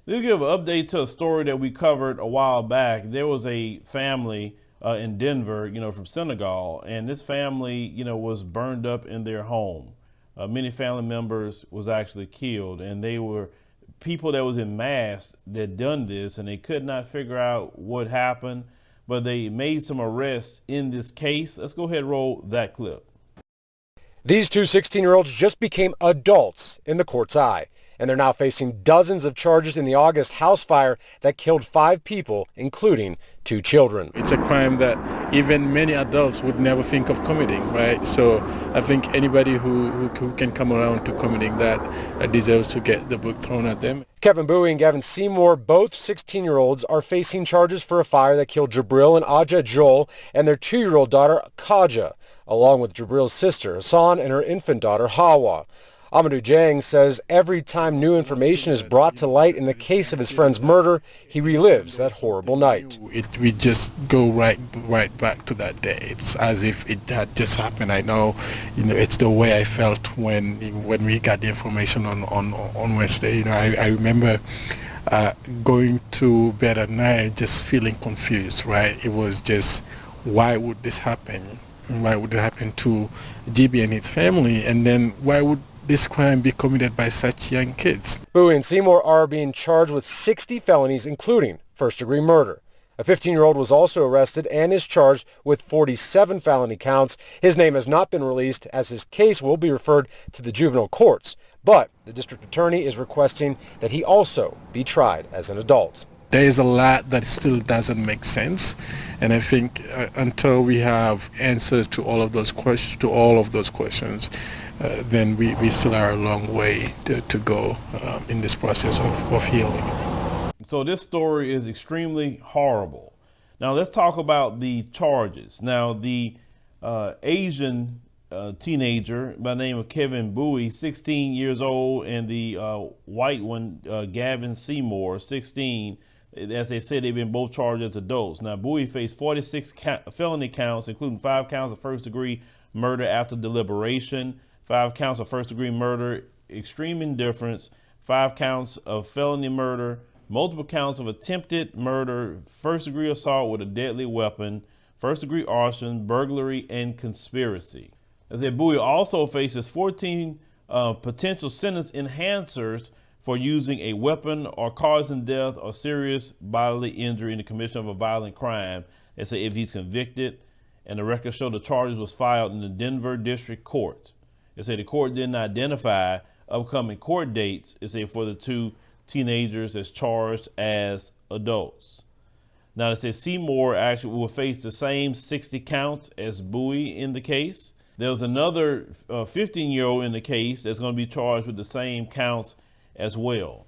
Let's give an update to a story that we covered a while back. There was a family in Denver, from Senegal, and this family, was burned up in their home. Many family members was actually killed, and they were people that was in mass that done this, and they could not figure out what happened, but they made some arrests in this case. Let's go ahead and roll that clip. These two 16-year-olds just became adults in the court's eye, and they're now facing dozens of charges in the August house fire that killed 5 people, including 2 children. It's a crime that even many adults would never think of committing, right? So I think anybody who can come around to committing that deserves to get the book thrown at them. Kevin Bowie and Gavin Seymour, both 16-year-olds, are facing charges for a fire that killed Jabril and Aja Joel and their 2-year-old daughter, Kaja, along with Jabril's sister, Hassan, and her infant daughter, Hawa. Amadou Jang says every time new information is brought to light in the case of his friend's murder, he relives that horrible night. We just go right back to that day. It's as if it had just happened. I know, it's the way I felt when we got the information on Wednesday. I remember going to bed at night just feeling confused, right? It was just, why would this happen? Why would it happen to GB and his family? And then why would this crime be committed by such young kids? Bowie and Seymour are being charged with 60 felonies, including first-degree murder. A 15-year-old was also arrested and is charged with 47 felony counts. His name has not been released as his case will be referred to the juvenile courts, but the district attorney is requesting that he also be tried as an adult. There is a lot that still doesn't make sense, and I think until we have answers to all of those questions, then we still are a long way to go in this process of healing. So this story is extremely horrible. Now let's talk about the charges. Now the Asian teenager by the name of Kevin Bowie, 16 years old, and the white one, Gavin Seymour, 16. As they said, they've been both charged as adults. Now, Bowie faced 46 felony counts, including 5 counts of first-degree murder after deliberation, 5 counts of first-degree murder, extreme indifference, 5 counts of felony murder, multiple counts of attempted murder, first-degree assault with a deadly weapon, first-degree arson, burglary, and conspiracy. As I said, Bowie also faces 14 potential sentence enhancers for using a weapon or causing death or serious bodily injury in the commission of a violent crime. They say if he's convicted, and the records show the charges was filed in the Denver District Court. They say the court didn't identify upcoming court dates. They say for the 2 teenagers as charged as adults. Now they say Seymour actually will face the same 60 counts as Bowie in the case. There's another 15-year-old in the case that's going to be charged with the same counts as well.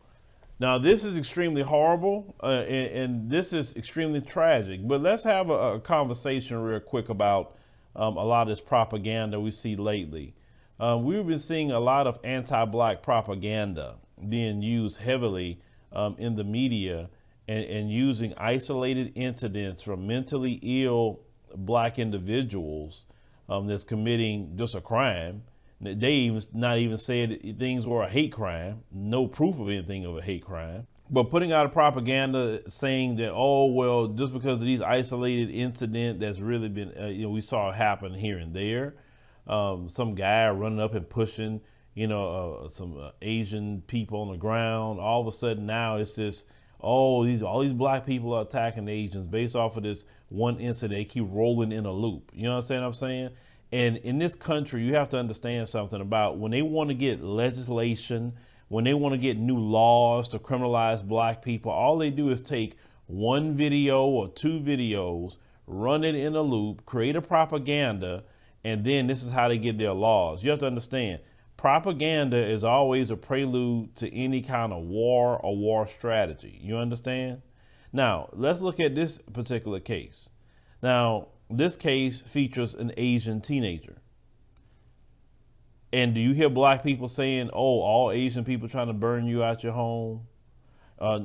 Now this is extremely horrible and this is extremely tragic, but let's have a conversation real quick about a lot of this propaganda we see lately. We've been seeing a lot of anti-black propaganda being used heavily in the media and using isolated incidents from mentally ill black individuals that's committing just a crime. They even not even said things were a hate crime, no proof of anything of a hate crime, but putting out a propaganda saying that, oh, well, just because of these isolated incident that's really been, we saw happen here and there, some guy running up and pushing, some Asian people on the ground. All of a sudden now it's just, all these black people are attacking Asians based off of this one incident. They keep rolling in a loop. You understand what I'm saying? And in this country, you have to understand something about when they want to get legislation, when they want to get new laws to criminalize black people, all they do is take one video or 2 videos, run it in a loop, create a propaganda, and then this is how they get their laws. You have to understand, propaganda is always a prelude to any kind of war or war strategy. You understand? Now, let's look at this particular case. Now, this case features an Asian teenager. And do you hear black people saying, oh, all Asian people trying to burn you out your home?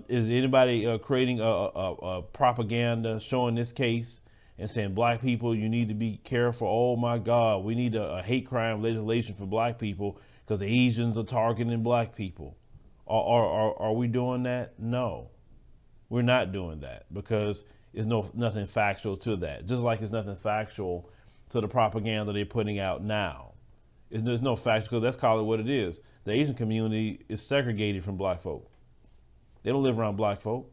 Is anybody creating a propaganda showing this case and saying, black people, you need to be careful. Oh, my God, we need a hate crime legislation for black people because Asians are targeting black people. Are we doing that? No, we're not doing that, because there's nothing factual to that. Just like there's nothing factual to the propaganda they're putting out now. There's no factual, because that's called it what it is. The Asian community is segregated from black folk. They don't live around black folk.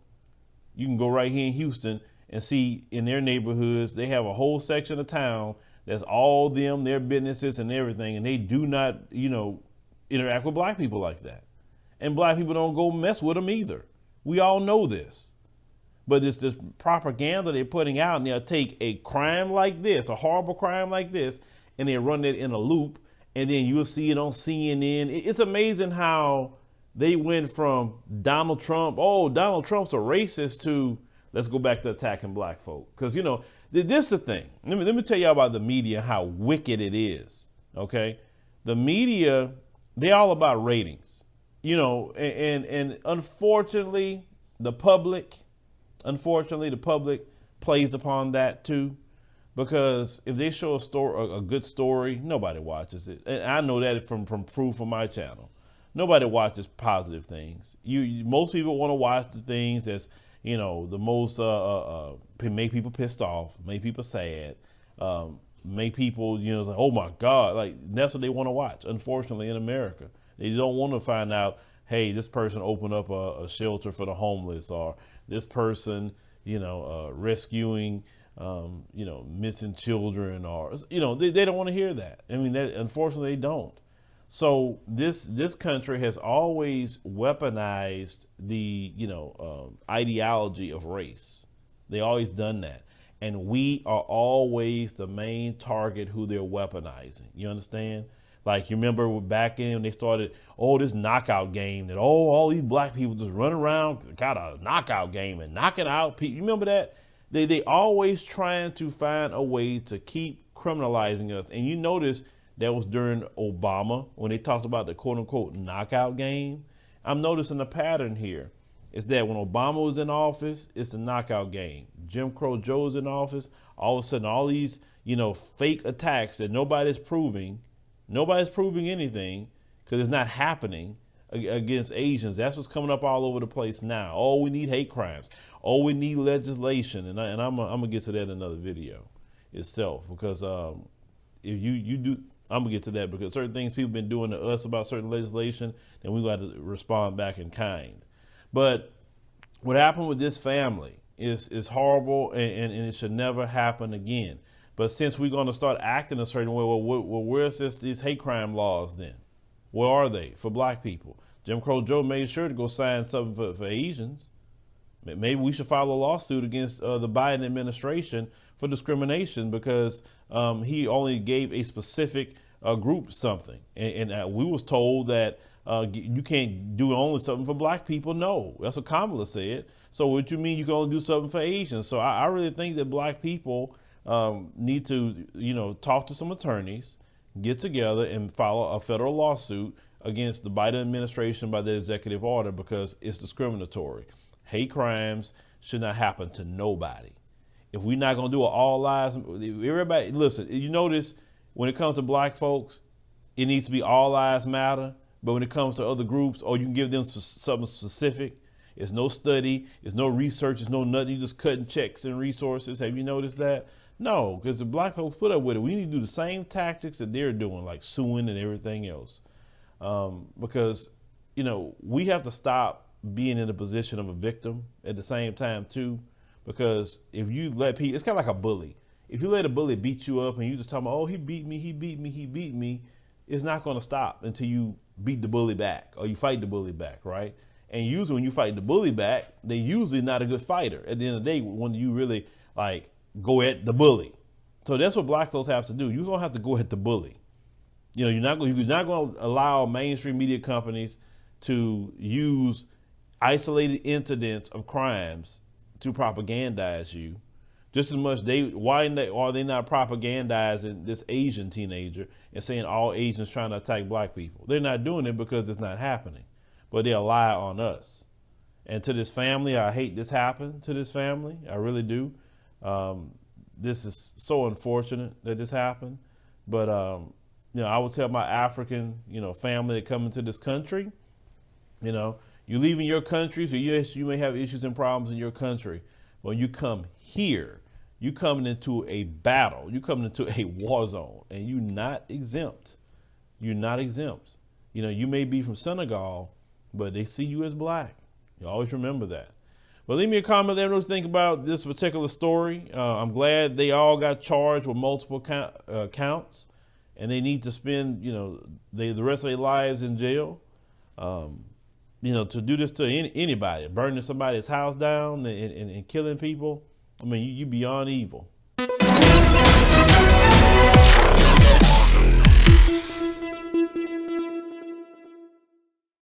You can go right here in Houston and see in their neighborhoods, they have a whole section of town that's all them, their businesses and everything, and they do not, interact with black people like that. And black people don't go mess with them either. We all know this. But it's this propaganda they're putting out, and they'll take a crime like this, a horrible crime like this, and they run it in a loop, and then you'll see it on CNN. It's amazing how they went from Donald Trump, Donald Trump's a racist, to let's go back to attacking black folk. Because, this is the thing. Let me tell y'all about the media, how wicked it is, okay? The media, they're all about ratings, and unfortunately, the public plays upon that too, because if they show a good story, nobody watches it. And I know that from proof from my channel. Nobody watches positive things. Most people want to watch the things that's, the most make people pissed off, make people sad, make people, like, oh my God, like that's what they want to watch. Unfortunately, in America, they don't want to find out, hey, this person opened up a shelter for the homeless, or this person, rescuing, missing children, or, they don't want to hear that. I mean, unfortunately, they don't. So this country has always weaponized the, ideology of race. They always done that. And we are always the main target who they're weaponizing. You understand? Like, you remember back in when they started, this knockout game that, all these black people just run around, got a knockout game and knocking out people. You remember that? They always trying to find a way to keep criminalizing us. And you notice that was during Obama when they talked about the quote unquote knockout game. I'm noticing a pattern here. Is that when Obama was in office, it's the knockout game. Jim Crow Joe's in office, all of a sudden all these, fake attacks that nobody's proving anything, because it's not happening against Asians. That's what's coming up all over the place now. We need hate crimes. We need legislation. And I'm gonna get to that in another video itself, because if you do, I'm gonna get to that, because certain things people been doing to us about certain legislation, then we got to respond back in kind. But what happened with this family is horrible, and it should never happen again. But since we're going to start acting a certain way, where's these hate crime laws then? Where are they for black people? Jim Crow Joe made sure to go sign something for Asians. Maybe we should file a lawsuit against the Biden administration for discrimination, because he only gave a specific group something. And we was told that you can't do only something for black people. No, that's what Kamala said. So what you mean you can only do something for Asians? So I really think that black people need to, talk to some attorneys, get together and file a federal lawsuit against the Biden administration by the executive order, because it's discriminatory. Hate crimes should not happen to nobody. If we're not going to do an all lives, everybody, listen, you notice when it comes to black folks, it needs to be all lives matter. But when it comes to other groups, you can give them something specific. It's no study, it's no research, it's no nothing. You're just cutting checks and resources. Have you noticed that? No, because the black folks put up with it. We need to do the same tactics that they're doing, like suing and everything else. Because, we have to stop being in the position of a victim at the same time too. Because if you let people, it's kind of like a bully. If you let a bully beat you up and you just talk about, he beat me, it's not going to stop until you beat the bully back or you fight the bully back, right? And usually when you fight the bully back, they're usually not a good fighter at the end of the day when you really go at the bully. So that's what black folks have to do. You're going to have to go at the bully. You're not going to allow mainstream media companies to use isolated incidents of crimes to propagandize you. Just as much why are they not propagandizing this Asian teenager and saying all Asians trying to attack black people? They're not doing it because it's not happening, but they'll lie on us. And to this family, I hate this happened to this family. I really do. This is so unfortunate that this happened. But I would tell my African, family that come into this country, You leave in your country, so yes, you may have issues and problems in your country. When you come here, you coming into a battle. You coming into a war zone, and you're not exempt. You're not exempt. You know, you may be from Senegal, but they see you as black. You always remember that. But leave me a comment. Let me think about this particular story. I'm glad they all got charged with multiple counts, and they need to spend, you know, the rest of their lives in jail. You know, to do this to anybody, burning somebody's house down and killing people. I mean, you beyond evil.